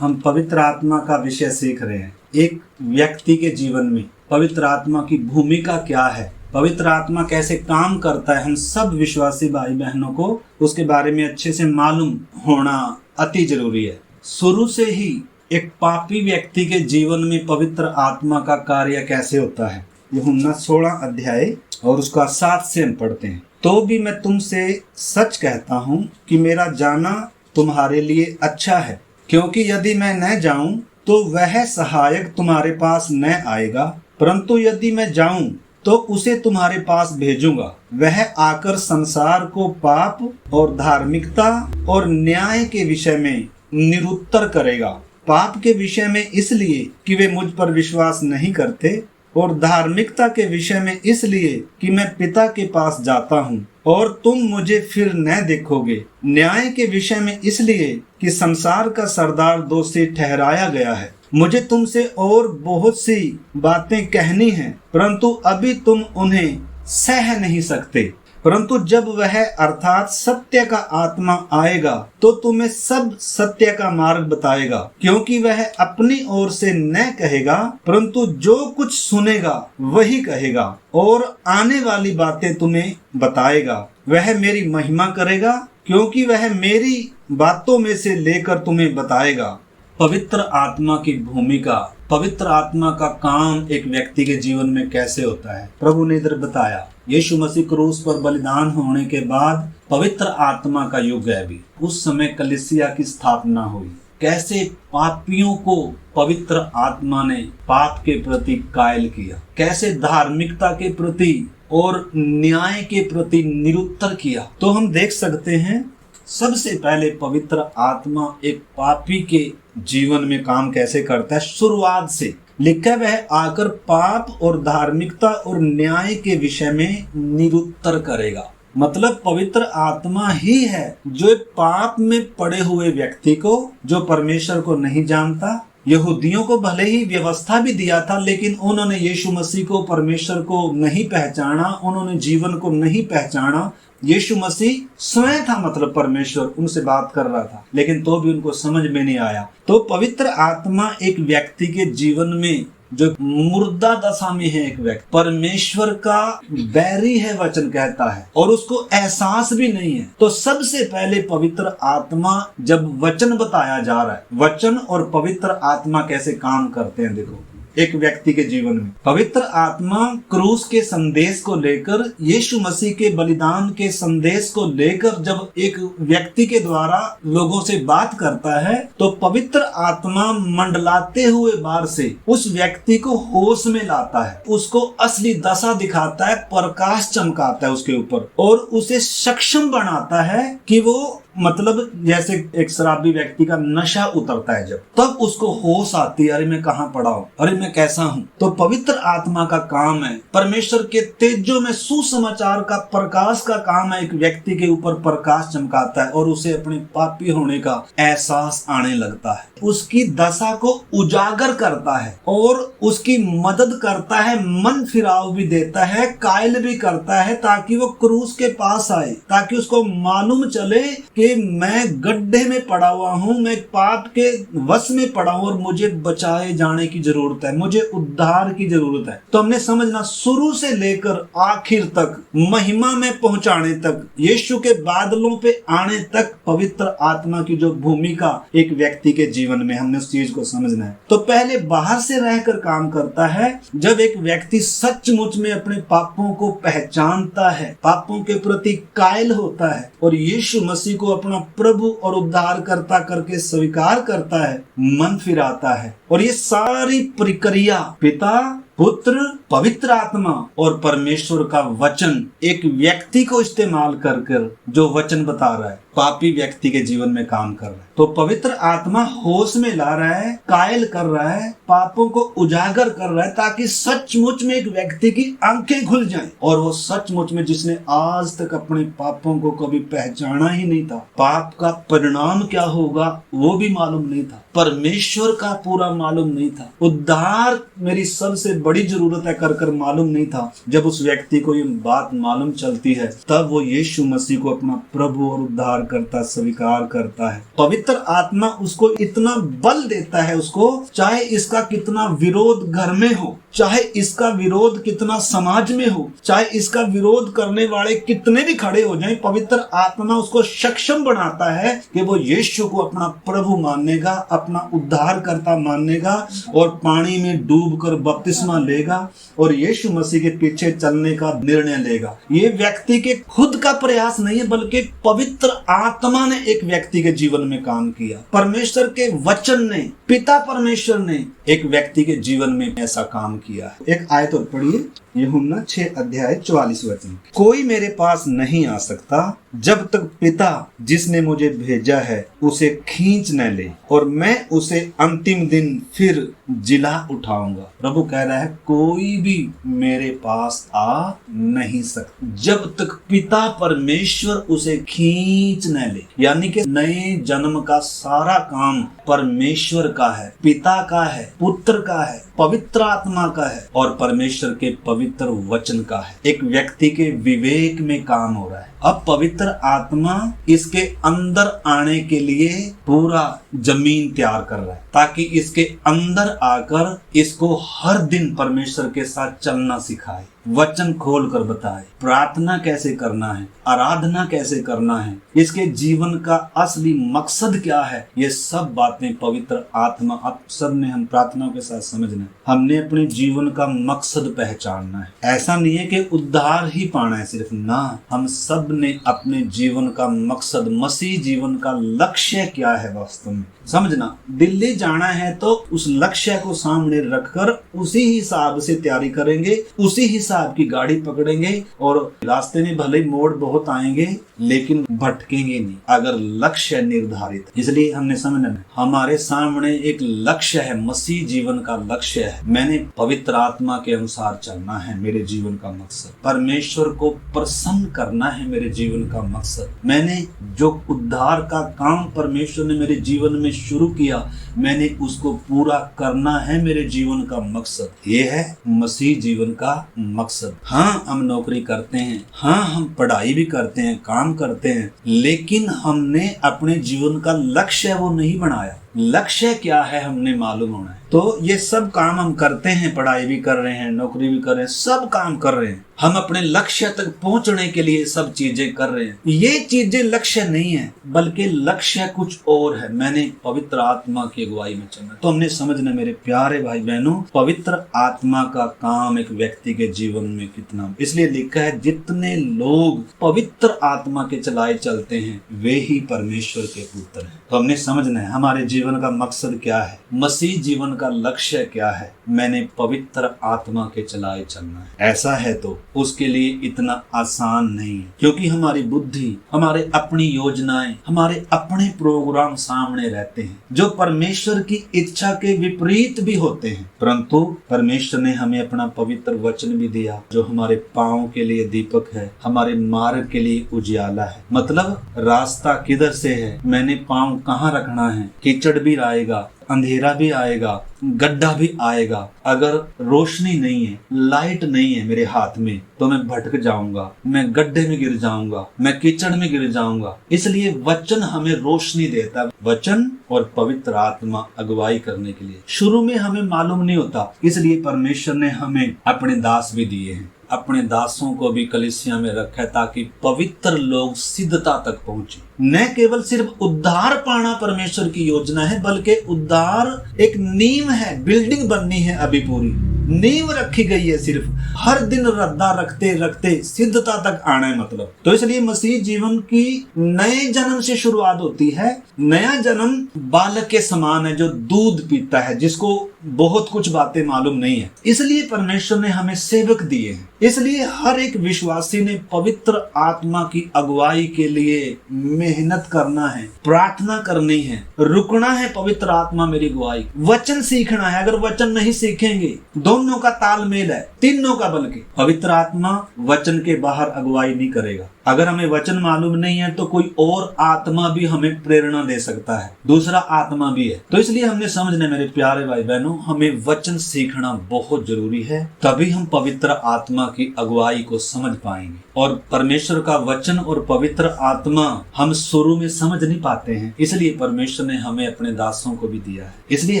हम पवित्र आत्मा का विषय सीख रहे हैं। एक व्यक्ति के जीवन में पवित्र आत्मा की भूमिका क्या है, पवित्र आत्मा कैसे काम करता है, हम सब विश्वासी भाई बहनों को उसके बारे में अच्छे से मालूम होना अति जरूरी है। शुरू से ही एक पापी व्यक्ति के जीवन में पवित्र आत्मा का कार्य कैसे होता है, यूहन्ना 16 अध्याय और उसका 7 से हम पढ़ते हैं। तो भी मैं तुमसे सच कहता हूँ कि मेरा जाना तुम्हारे लिए अच्छा है, क्योंकि यदि मैं न जाऊं तो वह सहायक तुम्हारे पास न आएगा, परंतु यदि मैं जाऊं तो उसे तुम्हारे पास भेजूंगा। वह आकर संसार को पाप और धार्मिकता और न्याय के विषय में निरुत्तर करेगा। पाप के विषय में इसलिए कि वे मुझ पर विश्वास नहीं करते, और धार्मिकता के विषय में इसलिए कि मैं पिता के पास जाता हूँ और तुम मुझे फिर न देखोगे। न्याय के विषय में इसलिए कि संसार का सरदार दोषी ठहराया गया है। मुझे तुमसे और बहुत सी बातें कहनी हैं, परंतु अभी तुम उन्हें सह नहीं सकते। परंतु जब वह अर्थात सत्य का आत्मा आएगा तो तुम्हें सब सत्य का मार्ग बताएगा, क्योंकि वह अपनी ओर से न कहेगा, परंतु जो कुछ सुनेगा वही कहेगा और आने वाली बातें तुम्हें बताएगा। वह मेरी महिमा करेगा, क्योंकि वह मेरी बातों में से लेकर तुम्हें बताएगा। पवित्र आत्मा की भूमिका, पवित्र आत्मा का काम एक व्यक्ति के जीवन में कैसे होता है, प्रभु ने इधर बताया। यीशु मसीह क्रूस पर बलिदान होने के बाद पवित्र आत्मा का युग है। अभी उस समय कलीसिया की स्थापना हुई। कैसे पापियों को पवित्र आत्मा ने पाप के प्रति कायल किया, कैसे धार्मिकता के प्रति और न्याय के प्रति निरुत्तर किया। तो हम देख सकते हैं सबसे पहले पवित्र आत्मा एक पापी के जीवन में काम कैसे करता है। शुरुआत से लिखा वह आकर पाप और धार्मिकता और न्याय के विषय में निरुत्तर करेगा। मतलब पवित्र आत्मा ही है जो पाप में पड़े हुए व्यक्ति को, जो परमेश्वर को नहीं जानता, यहूदियों को भले ही व्यवस्था भी दिया था, लेकिन उन्होंने यीशु मसीह को, परमेश्वर को नहीं पहचाना, उन्होंने जीवन को नहीं पहचाना। यीशु मसीह स्वयं था, मतलब परमेश्वर उनसे बात कर रहा था, लेकिन तो भी उनको समझ में नहीं आया। तो पवित्र आत्मा एक व्यक्ति के जीवन में, जो मुर्दा दशा में है, एक व्यक्ति परमेश्वर का बैरी है, वचन कहता है, और उसको एहसास भी नहीं है। तो सबसे पहले पवित्र आत्मा, जब वचन बताया जा रहा है, वचन और पवित्र आत्मा कैसे काम करते हैं, देखो एक व्यक्ति के जीवन में पवित्र आत्मा क्रूस के संदेश को लेकर, यीशु मसीह के बलिदान के संदेश को लेकर जब एक व्यक्ति के द्वारा लोगों से बात करता है, तो पवित्र आत्मा मंडलाते हुए बाहर से उस व्यक्ति को होश में लाता है, उसको असली दशा दिखाता है, प्रकाश चमकाता है उसके ऊपर, और उसे सक्षम बनाता है कि वो, मतलब जैसे एक शराबी व्यक्ति का नशा उतरता है, जब तब उसको होश आती है, अरे मैं कहाँ पड़ा हूँ, अरे मैं कैसा हूँ। तो पवित्र आत्मा का काम है, परमेश्वर के तेजों में सुसमाचार का, प्रकाश का काम है, एक व्यक्ति के ऊपर प्रकाश चमकाता है और उसे अपने पापी होने का एहसास आने लगता है, उसकी दशा को उजागर करता है और उसकी मदद करता है, मन फिराव भी देता है, कायल भी करता है, ताकि वो क्रूस के पास आए, ताकि उसको मालूम चले कि मैं गड्ढे में पड़ा हुआ हूँ, मैं पाप के वश में पड़ा हूँ और मुझे बचाए जाने की जरूरत है, मुझे उद्धार की जरूरत है। तो हमने समझना, शुरू से लेकर आखिर तक, महिमा में पहुंचाने तक, यीशु के बादलों पे आने तक पवित्र आत्मा की जो भूमिका एक व्यक्ति के जीवन में, हमने उस चीज को समझना है। तो पहले बाहर से रहकर काम करता है, जब एक व्यक्ति सचमुच में अपने पापों को पहचानता है, पापों के प्रति कायल होता है और यीशु मसीह को अपना प्रभु और उद्धारकर्ता करके स्वीकार करता है, मन फिराता है, और ये सारी प्रक्रिया पिता, पुत्र, पवित्र आत्मा और परमेश्वर का वचन एक व्यक्ति को इस्तेमाल कर जो वचन बता रहा है, पापी व्यक्ति के जीवन में काम कर रहा है। तो पवित्र आत्मा होश में ला रहा है, कायल कर रहा है, पापों को उजागर कर रहा है, ताकि सचमुच में एक व्यक्ति की आंखें खुल जाएं और वो सचमुच में, जिसने आज तक अपने पापों को कभी पहचाना ही नहीं था, पाप का परिणाम क्या होगा वो भी मालूम नहीं था, परमेश्वर का पूरा मालूम नहीं था, उद्धार मेरी सबसे बड़ी जरूरत है कर मालूम नहीं था। जब उस व्यक्ति को ये बात मालूम चलती है, तब वो यीशु मसीह को अपना प्रभु और उद्धार करता, स्वीकार करता है। पवित्र आत्मा उसको इतना बल देता है, उसको चाहे इसका कितना विरोध घर में हो, चाहे इसका विरोध कितना समाज में हो, चाहे इसका विरोध करने वाले कितने भी खड़े हो जाएं, पवित्र आत्मा उसको सक्षम बनाता है कि वो यीशु को अपना प्रभु मानेगा, अपना उद्धारकर्ता मानेगा और पानी में डूबकर बपतिस्मा लेगा और यीशु मसीह के पीछे चलने का निर्णय लेगा। ये व्यक्ति के खुद का प्रयास नहीं है, बल्कि पवित्र आत्मा ने एक व्यक्ति के जीवन में काम किया। परमेश्वर के वचन ने, पिता परमेश्वर ने एक व्यक्ति के जीवन में ऐसा काम किया है। एक आयत और पढ़िए, यूहन्ना 6:44। कोई मेरे पास नहीं आ सकता जब तक पिता जिसने मुझे भेजा है उसे खींच न ले, और मैं उसे अंतिम दिन फिर जिला उठाऊंगा। प्रभु कह रहा है कोई भी मेरे पास आ नहीं सकता जब तक पिता परमेश्वर उसे खींच न ले। यानी कि नए जन्म का सारा काम परमेश्वर का है, पिता का है, पुत्र का है, पवित्र आत्मा का है और परमेश्वर के पवित्र वचन का है। एक व्यक्ति के विवेक में काम हो रहा है। अब पवित्र आत्मा इसके अंदर आने के लिए पूरा जमीन तैयार कर रहा है, ताकि इसके अंदर आकर इसको हर दिन परमेश्वर के साथ चलना सिखाए, वचन खोल कर बताए, प्रार्थना कैसे करना है, आराधना कैसे करना है, इसके जीवन का असली मकसद क्या है। ये सब बातें पवित्र आत्मा, अब सब ने हम प्रार्थनाओं के साथ समझना है। हमने अपने जीवन का मकसद पहचानना है। ऐसा नहीं है कि उद्धार ही पाना है सिर्फ, ना, हम सब ने अपने जीवन का मकसद, मसीह जीवन का लक्ष्य क्या है वास्तव में समझना। दिल्ली जाना है तो उस लक्ष्य को सामने रखकर उसी हिसाब से तैयारी करेंगे, उसी हिसाब की गाड़ी पकड़ेंगे और रास्ते में भले मोड़ बहुत आएंगे लेकिन भटकेंगे नहीं अगर लक्ष्य निर्धारित। इसलिए हमने समझना है हमारे सामने एक लक्ष्य है, मसीह जीवन का लक्ष्य है। मैंने पवित्र आत्मा के अनुसार चलना है, मेरे जीवन का मकसद परमेश्वर को प्रसन्न करना है, मेरे जीवन का मकसद। मैंने जो उद्धार का काम परमेश्वर ने मेरे जीवन में शुरू किया, मैंने उसको पूरा करना है, मेरे जीवन का मकसद। ये है मसीह जीवन का मकसद। हाँ, हम नौकरी करते हैं, हाँ हम पढ़ाई भी करते हैं, काम करते हैं, लेकिन हमने अपने जीवन का लक्ष्य वो नहीं बनाया। लक्ष्य क्या है हमने मालूम होना है। तो ये सब काम हम करते हैं, पढ़ाई भी कर रहे हैं, नौकरी भी कर रहे हैं, सब काम कर रहे हैं, हम अपने लक्ष्य तक पहुंचने के लिए सब चीजें कर रहे हैं। ये चीजें लक्ष्य नहीं है, बल्कि लक्ष्य कुछ और है। मैंने पवित्र आत्मा की अगुवाई में चलना। तो हमने समझना मेरे प्यारे भाई बहनों, पवित्र आत्मा का काम एक व्यक्ति के जीवन में कितना, इसलिए लिखा है जितने लोग पवित्र आत्मा के चलाए चलते हैं वे ही परमेश्वर के पुत्र हैं। तो हमने समझना है हमारे जीवन का मकसद क्या है, मसीह जीवन का लक्ष्य क्या है। मैंने पवित्र आत्मा के चलाए चलना है। ऐसा है तो उसके लिए इतना आसान नहीं है, क्योंकि हमारी बुद्धि, हमारे अपनी योजनाएं, हमारे अपने प्रोग्राम सामने रहते हैं जो परमेश्वर की इच्छा के विपरीत भी होते हैं। परंतु परमेश्वर ने हमें अपना पवित्र वचन भी दिया जो हमारे पांव के लिए दीपक है, हमारे मार्ग के लिए उजियाला है। मतलब रास्ता किधर से है, मैंने पांव कहाँ रखना है। कीचड़ भी आएगा, अंधेरा भी आएगा, गड्ढा भी आएगा। अगर रोशनी नहीं है, लाइट नहीं है मेरे हाथ में, तो मैं भटक जाऊंगा, मैं गड्ढे में गिर जाऊंगा, मैं कीचड़ में गिर जाऊंगा। इसलिए वचन हमें रोशनी देता है। वचन और पवित्र आत्मा अगुवाई करने के लिए शुरू में हमें मालूम नहीं होता, इसलिए परमेश्वर ने हमें अपने दास भी दिए हैं, अपने दासों को भी कलीसिया में रखा है ताकि पवित्र लोग सिद्धता तक पहुंचे। न केवल सिर्फ उद्धार पाना परमेश्वर की योजना है, बल्कि उद्धार एक नींव है, बिल्डिंग बननी है, अभी पूरी नींव रखी गई है। सिर्फ हर दिन रद्दा रखते रखते सिद्धता तक आना है मतलब। तो इसलिए मसीह जीवन की नए जन्म से शुरुआत होती है। नया जन्म बालक के समान है जो दूध पीता है, जिसको बहुत कुछ बातें मालूम नहीं है। इसलिए परमेश्वर ने हमें सेवक दिए हैं। इसलिए हर एक विश्वासी ने पवित्र आत्मा की अगुवाई के लिए मेहनत करना है, प्रार्थना करनी है, रुकना है। पवित्र आत्मा मेरी अगुवाई, वचन सीखना है। अगर वचन नहीं सीखेंगे, दोनों का तालमेल है, तीनों का, बल्कि पवित्र आत्मा वचन के बाहर अगुवाई नहीं करेगा। अगर हमें वचन मालूम नहीं है तो कोई और आत्मा भी हमें प्रेरणा दे सकता है, दूसरा आत्मा भी है। तो इसलिए हमने समझना मेरे प्यारे भाई बहनों, बहनों, हमें वचन सीखना बहुत जरूरी है, तभी हम पवित्र आत्मा की अगुवाई को समझ पाएंगे। और परमेश्वर का वचन और पवित्र आत्मा हम शुरू में समझ नहीं पाते हैं, इसलिए परमेश्वर ने हमें अपने दासों को भी दिया है। इसलिए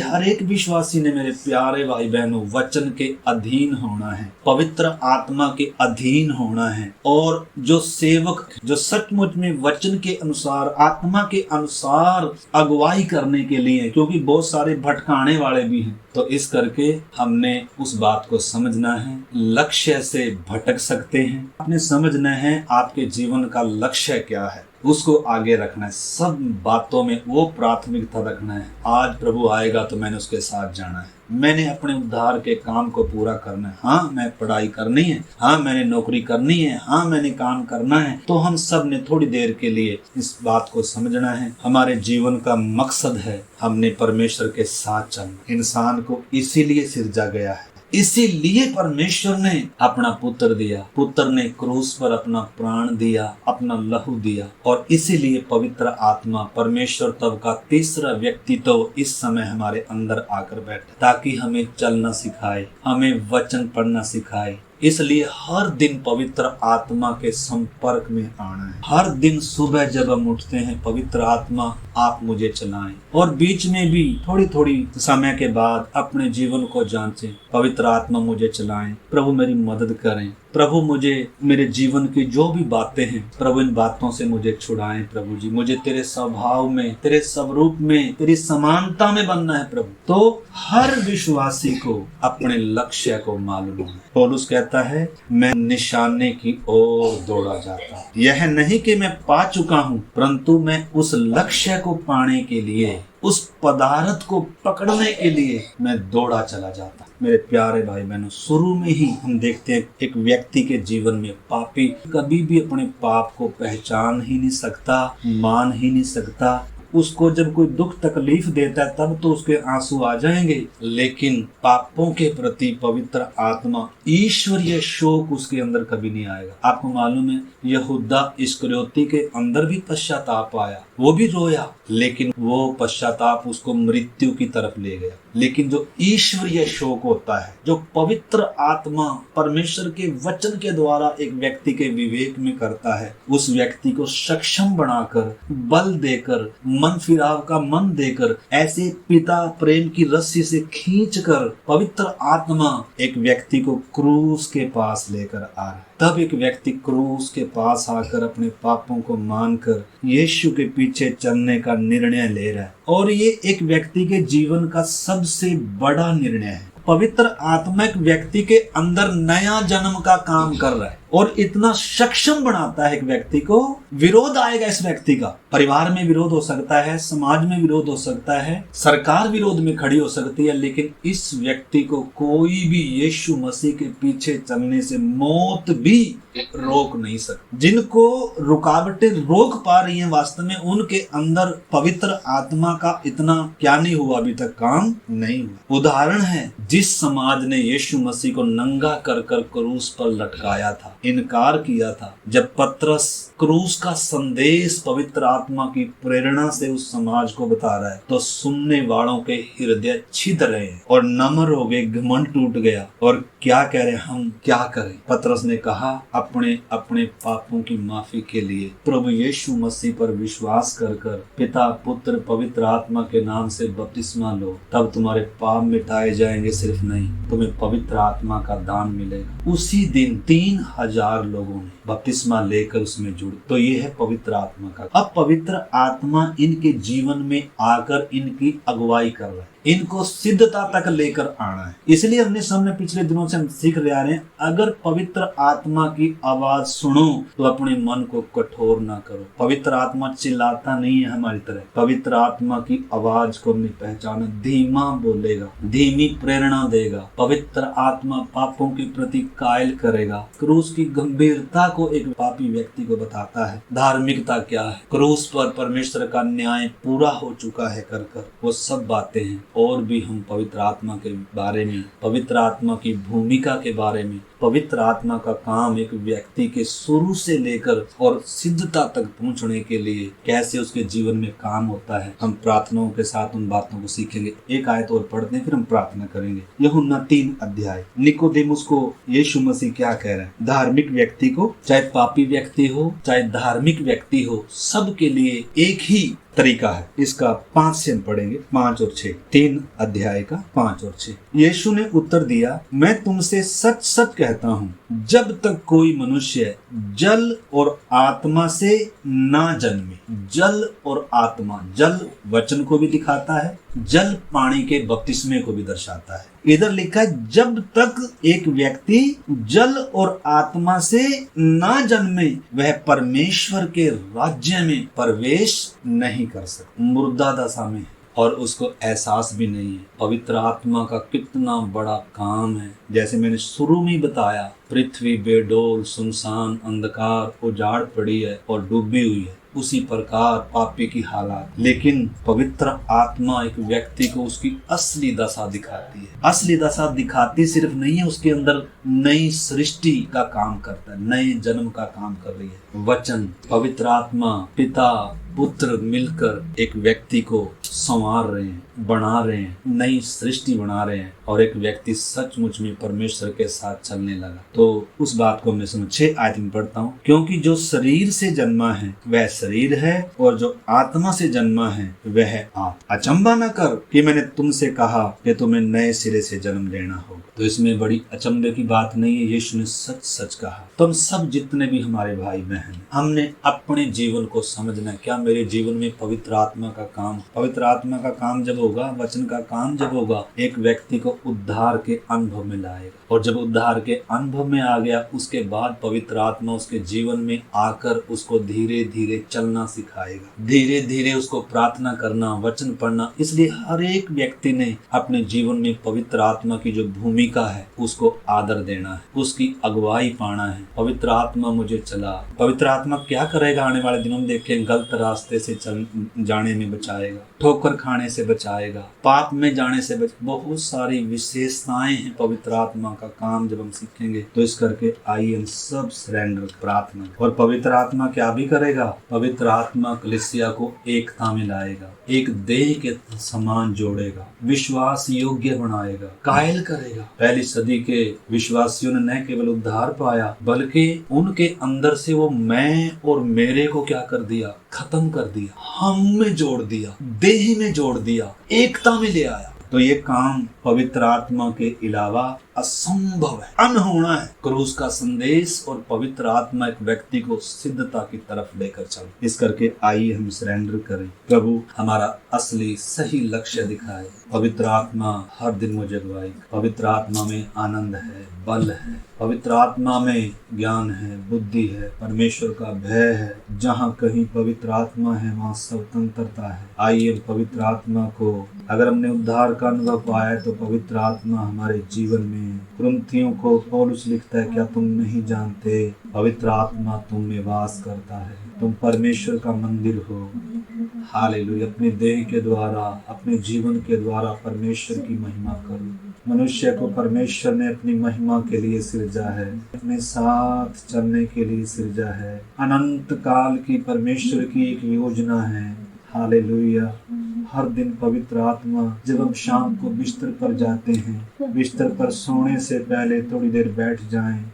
हर एक विश्वासी ने, मेरे प्यारे भाई बहनों, वचन के अधीन होना है, पवित्र आत्मा के अधीन होना है। और जो सेवक जो सचमुच में वचन के अनुसार, आत्मा के अनुसार अगुवाई करने के लिए, क्योंकि बहुत सारे भटकाने वाले भी हैं, तो इस करके हमने उस बात को समझना है। लक्ष्य से भटक सकते हैं, आपने समझना है आपके जीवन का लक्ष्य क्या है, उसको आगे रखना है। सब बातों में वो प्राथमिकता रखना है। आज प्रभु आएगा तो मैंने उसके साथ जाना है, मैंने अपने उद्धार के काम को पूरा करना है। हाँ, मैं पढ़ाई करनी है, हाँ मैंने नौकरी करनी है, हाँ मैंने काम करना है। तो हम सब ने थोड़ी देर के लिए इस बात को समझना है, हमारे जीवन का मकसद है हमने परमेश्वर के साथ चलना। इंसान को इसीलिए सिरजा गया है, इसीलिए परमेश्वर ने अपना पुत्र दिया, पुत्र ने क्रूस पर अपना प्राण दिया, अपना लहू दिया। और इसीलिए पवित्र आत्मा, परमेश्वर तब का तीसरा व्यक्ति तो इस समय हमारे अंदर आकर बैठे, ताकि हमें चलना सिखाए, हमें वचन पढ़ना सिखाए। इसलिए हर दिन पवित्र आत्मा के संपर्क में आना है। हर दिन सुबह जब हम उठते हैं, पवित्र आत्मा आप मुझे चलाएं, और बीच में भी थोड़ी थोड़ी समय के बाद अपने जीवन को जांचें। पवित्र आत्मा मुझे चलाएं, प्रभु मेरी मदद करें, प्रभु मुझे मेरे जीवन की जो भी बातें हैं, प्रभु इन बातों से मुझे छुड़ाएं। प्रभु जी, मुझे तेरे स्वभाव में, तेरे स्वरूप में, तेरी समानता में बनना है प्रभु। तो हर विश्वासी को अपने लक्ष्य को मालूम है। पौलुस कहता है, मैं निशाने की ओर दौड़ा जाता, यह नहीं कि मैं पा चुका हूँ, परंतु मैं उस लक्ष्य को पाने के लिए, उस पदार्थ को पकड़ने के लिए मैं दौड़ा चला जाता। मेरे प्यारे भाई बहनों, शुरू में ही हम देखते हैं एक व्यक्ति के जीवन में पापी कभी भी अपने पाप को पहचान ही नहीं सकता, मान ही नहीं सकता। उसको जब कोई दुख तकलीफ देता है तब तो उसके आंसू आ जाएंगे, लेकिन पापों के प्रति पवित्र आत्मा, ईश्वरीय शोक उसके अंदर कभी नहीं आएगा। आपको मालूम है, यहूदा इस्करियोती के अंदर भी पश्चाताप आया, वो भी रोया, लेकिन वो पश्चाताप उसको मृत्यु की तरफ ले गया। लेकिन जो ईश्वरीय शोक होता है, जो पवित्र आत्मा परमेश्वर के वचन के द्वारा एक व्यक्ति के विवेक में करता है, उस व्यक्ति को सक्षम बनाकर, बल देकर, मन फिराव का मन देकर, ऐसे पिता प्रेम की रस्सी से खींचकर पवित्र आत्मा एक व्यक्ति को क्रूस के पास लेकर आ रहा है। तब एक व्यक्ति क्रूस के पास आकर अपने पापों को मानकर यीशु के पीछे चलने का निर्णय ले रहा है। और ये एक व्यक्ति के जीवन का सबसे बड़ा निर्णय है। पवित्र आत्मा एक व्यक्ति के अंदर नया जन्म का काम कर रहा है और इतना सक्षम बनाता है एक व्यक्ति को। विरोध आएगा इस व्यक्ति का, परिवार में विरोध हो सकता है, समाज में विरोध हो सकता है, सरकार विरोध में खड़ी हो सकती है, लेकिन इस व्यक्ति को कोई भी यीशु मसीह के पीछे चलने से मौत भी रोक नहीं सकती। जिनको रुकावटें रोक पा रही हैं, वास्तव में उनके अंदर पवित्र आत्मा का इतना क्या नहीं हुआ, अभी तक काम नहीं हुआ। उदाहरण है, जिस समाज ने यीशु मसीह को नंगा कर कर क्रूस पर लटकाया था, इनकार किया था, जब पतरस क्रूस का संदेश पवित्र आत्मा की प्रेरणा से उस समाज को बता रहा है, तो सुनने वालों के हृदय छिद रहे हैं और नम्र हो गए, घमंड टूट गया और क्या कह रहे, हम क्या करें। पतरस ने कहा, अपने अपने पापों की माफी के लिए प्रभु यीशु मसीह पर विश्वास कर कर पिता पुत्र पवित्र आत्मा के नाम से बपतिस्मा लो, तब तुम्हारे पाप मिटाए जाएंगे। सिर्फ नहीं, तुम्हें पवित्र आत्मा का दान मिलेगा। उसी दिन 3000 लोगों ने बपतिस्मा लेकर उसमें जुड़े। तो ये है पवित्र आत्मा का। अब पवित्र आत्मा इनके जीवन में आकर इनकी अगुवाई कर रहा है, इनको सिद्धता तक लेकर आना है। इसलिए हमने सामने पिछले दिनों से हम सीख रहे आ रहे हैं, अगर पवित्र आत्मा की आवाज सुनो तो अपने मन को कठोर ना करो। पवित्र आत्मा चिल्लाता नहीं है हमारी तरह, पवित्र आत्मा की आवाज को हमने पहचाना, धीमा बोलेगा, धीमी प्रेरणा देगा। पवित्र आत्मा पापों के प्रति कायल करेगा, क्रूस की गंभीरता को एक पापी व्यक्ति को बताता है। धार्मिकता क्या है, क्रूस पर परमेश्वर का न्याय पूरा हो चुका है कर कर, वो सब बातें हैं। और भी हम पवित्र आत्मा के बारे में, पवित्र आत्मा की भूमिका के बारे में, पवित्र आत्मा का काम एक व्यक्ति के शुरू से लेकर और सिद्धता तक पहुंचने के लिए कैसे उसके जीवन में काम होता है, हम प्रार्थनाओं के साथ उन बातों को सीखेंगे। एक आयत और पढ़ते हैं, फिर हम प्रार्थना करेंगे। यूहन्ना 3 अध्याय। निकोदेमुस को यीशु मसीह क्या कह रहे हैं? धार्मिक व्यक्ति को, चाहे पापी व्यक्ति हो चाहे धार्मिक व्यक्ति हो, सबके लिए एक ही तरीका है। इसका 5 से हम पढ़ेंगे, 5 और 6, 3 अध्याय का 5 और 6। यीशु ने उत्तर दिया, मैं तुमसे सच सच कहता हूँ, जब तक कोई मनुष्य जल और आत्मा से ना जन्मे। जल और आत्मा, जल वचन को भी दिखाता है, जल पानी के बपतिस्मे को भी दर्शाता है। इधर लिखा है, जब तक एक व्यक्ति जल और आत्मा से ना जन्मे वह परमेश्वर के राज्य में प्रवेश नहीं कर सकता। मुर्दा दशा में और उसको एहसास भी नहीं है पवित्र आत्मा का कितना बड़ा काम है। जैसे मैंने शुरू में बताया, पृथ्वी बेडोल, सुनसान, अंधकार, उजाड़ पड़ी है और डूबी हुई है। उसी प्रकार पापी की हालात, लेकिन पवित्र आत्मा एक व्यक्ति को उसकी असली दशा दिखाती है। असली दशा दिखाती सिर्फ नहीं है, उसके अंदर नई सृष्टि का काम करता है, नए जन्म का काम कर रही है। वचन, पवित्र आत्मा, पिता, पुत्र मिलकर एक व्यक्ति को संवार रहे हैं, बना रहे हैं, नई सृष्टि बना रहे हैं और एक व्यक्ति सचमुच में परमेश्वर के साथ चलने लगा। तो उस बात को मैं समझ 6 आयत में पढ़ता हूँ। क्योंकि जो शरीर से जन्मा है वह शरीर है और जो आत्मा से जन्मा है वह आत्मा। अचंभा न कर कि मैंने तुमसे कहा कि तुम्हें नए सिरे से जन्म लेना होगा। तो इसमें बड़ी अचंभे की बात नहीं है, यीशु ने सच सच कहा। तुम सब जितने भी हमारे भाई बहन, हमने अपने जीवन को समझना, क्या मेरे जीवन में पवित्र आत्मा का काम, पवित्र आत्मा का काम जब होगा, वचन का काम जब होगा, एक व्यक्ति को उद्धार के अनुभव में लाएगा। और जब उद्धार के अनुभव में आ गया, उसके बाद पवित्र आत्मा उसके जीवन में आकर उसको धीरे धीरे चलना सिखाएगा, धीरे धीरे उसको प्रार्थना करना, वचन पढ़ना। इसलिए हर एक व्यक्ति ने अपने जीवन में पवित्र आत्मा की जो भूमिका है उसको आदर देना है, उसकी अगुवाई पाना है। पवित्र आत्मा मुझे चला। पवित्र आत्मा क्या करेगा आने वाले दिनों में देखें, गलत रास्ते से जाने में बचाएगा, ठोकर खाने से बचाएगा, पाप में जाने से बहुत सारी विशेषताएं हैं पवित्र आत्मा का काम। जब हम सीखेंगे तो इस करके आइए हम सब सरेंडर प्रार्थना। और पवित्र आत्मा क्या भी करेगा, पवित्र आत्मा कलीसिया को एकता में लाएगा, एक देह के समान जोड़ेगा, विश्वास योग्य बनाएगा, कायल करेगा। पहली सदी के विश्वासियों ने न केवल उद्धार पाया बल्कि उनके अंदर से वो मैं और मेरे को क्या कर दिया, खत्म कर दिया, हम में जोड़ दिया, देह में जोड़ दिया, एकता में ले आया। तो ये काम पवित्र आत्मा के अलावा असंभव है, अनहोना है। क्रूस का संदेश और पवित्र आत्मा एक व्यक्ति को सिद्धता की तरफ लेकर चले। इस करके आइए हम सरेंडर करें, प्रभु हमारा असली सही लक्ष्य दिखाए। पवित्र आत्मा हर दिन मुझे अगुवाई। पवित्र आत्मा में आनंद है, बल है, पवित्र आत्मा में ज्ञान है, बुद्धि है, परमेश्वर का भय है। जहाँ कहीं पवित्र आत्मा है वहाँ स्वतंत्रता है। आइए पवित्र आत्मा को, अगर हमने उद्धार का अनुभव पाया है तो पवित्र आत्मा हमारे जीवन में। कुरिन्थियों को पौलुस लिखता है, क्या तुम नहीं जानते पवित्र आत्मा तुम में वास करता है, तुम परमेश्वर का मंदिर हो। हालेलुया। अपने देह के द्वारा, अपने जीवन के द्वारा परमेश्वर की महिमा करो। मनुष्य को परमेश्वर ने अपनी महिमा के लिए सृजा है, अपने साथ चलने के लिए सृजा है। अनंत काल की परमेश्वर की एक योजना है। हालेलुया। हर दिन पवित्र आत्मा, जब हम शाम को बिस्तर पर जाते हैं, बिस्तर पर सोने से पहले थोड़ी देर बैठ जाएं।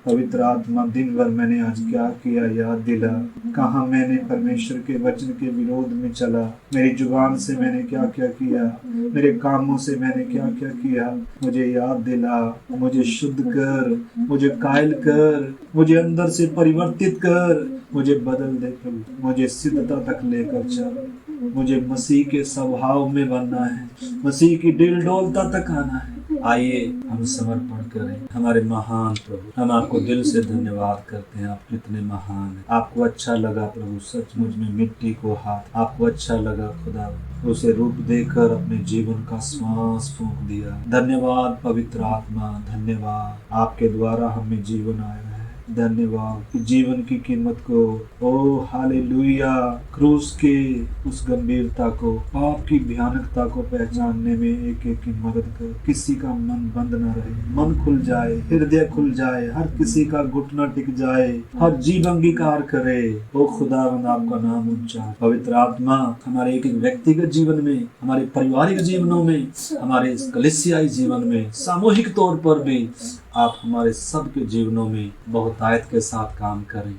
पवित्र आत्मा, दिन भर मैंने आज क्या किया याद दिला, कहाँ मैंने परमेश्वर के वचन के विरोध में चला, मेरी जुबान से मैंने क्या क्या किया, मेरे कामों से मैंने क्या क्या किया, मुझे याद दिला, मुझे शुद्ध कर, मुझे कायल कर, मुझे अंदर से परिवर्तित कर, मुझे बदल दे प्रभु, मुझे सिद्धता तक लेकर चल, मुझे मसीह के स्वभाव में बनना है, मसीह की दिल डोलता तक आना है। आइए हम समर्पण करें। हमारे महान प्रभु, हम आपको दिल से धन्यवाद करते हैं, आप कितने महान हैं। आपको अच्छा लगा प्रभु, सचमुच में मिट्टी को हाथ, आपको अच्छा लगा खुदा, उसे रूप देकर अपने जीवन का श्वास फूंक दिया। धन्यवाद पवित्र आत्मा, धन्यवाद, आपके द्वारा हमें जीवन आया है। धन्यवाद कि जीवन की कीमत को, ओ हालेलुया, क्रूस के उस गंभीरता को, पाप की भयानकता को पहचानने में एक एक की मदद कर। किसी का मन बंद न रहे, मन खुल जाए, हृदय खुल जाए, हर किसी का घुटना टिक जाए, हर जीव अंगीकार करे। ओ खुदावंद आपका नाम ऊंचा। पवित्र आत्मा हमारे एक एक व्यक्तिगत जीवन में, हमारे पारिवारिक जीवनों में, हमारे कलीसियाई जीवन में, सामूहिक तौर पर भी आप हमारे सबके जीवनों में बहुतायत के साथ काम करें।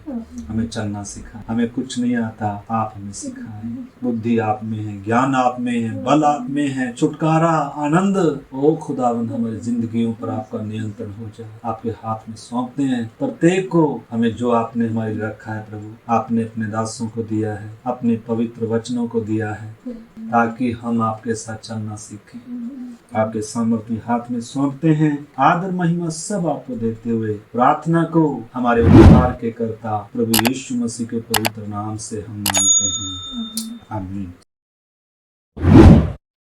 हमें चलना सिखाएं, हमें कुछ नहीं आता, आप हमें सिखाएं। बुद्धि आप में है, ज्ञान आप में है, बल आप में है, छुटकारा, आनंद। ओ खुदावंद हमारी जिंदगियों पर आपका नियंत्रण हो जाए। आपके हाथ में सौंपते हैं प्रत्येक को। हमें जो आपने हमारे लिए रखा है प्रभु, आपने अपने दासों को दिया है, अपने पवित्र वचनों को दिया है, ताकि हम आपके साथ चलना सीखें। आपके सामर्थ्य हाथ में सौंपते हैं। आदर महिमा सब आपको देते हुए प्रार्थना को हमारे उद्धार के कर्ता प्रभु यीशु मसीह के पवित्र नाम से हम मांगते हैं। आमीन।